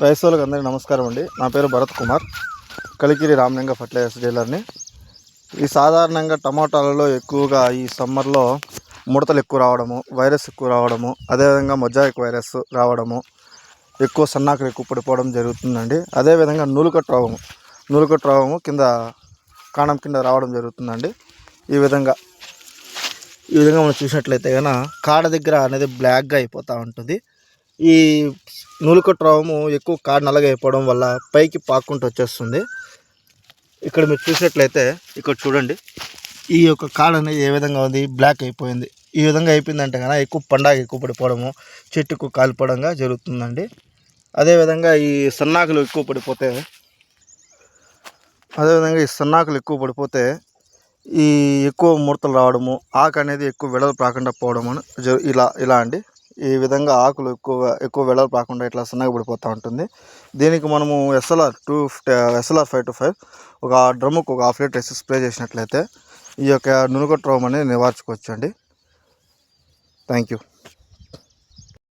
రైతులకు అందరికీ నమస్కారం అండి. నా పేరు భరత్ కుమార్, కలికిరి రామలింగ ఫర్టిలైజర్స్ డీలర్ని. ఈ సాధారణంగా టమాటాలలో ఎక్కువగా ఈ సమ్మర్లో ముడతలు ఎక్కువ రావడము, వైరస్ ఎక్కువ రావడము, అదేవిధంగా మొజాయిక్ వైరస్ రావడము, ఎక్కువ సన్నాకులు ఎక్కువ పడిపోవడం జరుగుతుందండి. అదేవిధంగా నూలుకట్టు రోగము కింద కాండం కింద రావడం జరుగుతుందండి. ఈ విధంగా మనం చూసినట్లయితే కనుక కాడ దగ్గర అనేది బ్లాక్గా అయిపోతూ ఉంటుంది. ఈ నూలుకట్టు రోగము ఎక్కువ కాడ నల్లగా అయిపోవడం వల్ల పైకి పాక్కుంటూ వచ్చేస్తుంది. ఇక్కడ మీరు చూసినట్లయితే ఇక్కడ చూడండి, ఈ యొక్క కాడ అనేది ఏ విధంగా ఉంది, బ్లాక్ అయిపోయింది. ఈ విధంగా అయిపోయిందంటే కనుక ఎక్కువ పండాగ ఎక్కువ పడిపోవడము, చెట్టుకు కాలిపోవడంగా జరుగుతుందండి. అదేవిధంగా ఈ సన్నాకులు ఎక్కువ పడిపోతే ఈ ఎక్కువ ముడతలు రావడము, ఆకు అనేది ఎక్కువ వెడల్పు రాకుండా పోవడం ఇలా అండి. ఈ విధంగా ఆకులు ఎక్కువ వెడల్పు రాకుండా ఇట్లా సన్నగా పడిపోతూ ఉంటుంది. దీనికి మనము SLR 525 ఒక డ్రమ్ముకు ఒక 1/2 లీటర్ వేసి స్ప్రే చేసినట్లయితే ఈ యొక్క నూలుకట్టు రోగం అనేది నివారించుకోవచ్చు అండి. Thank you.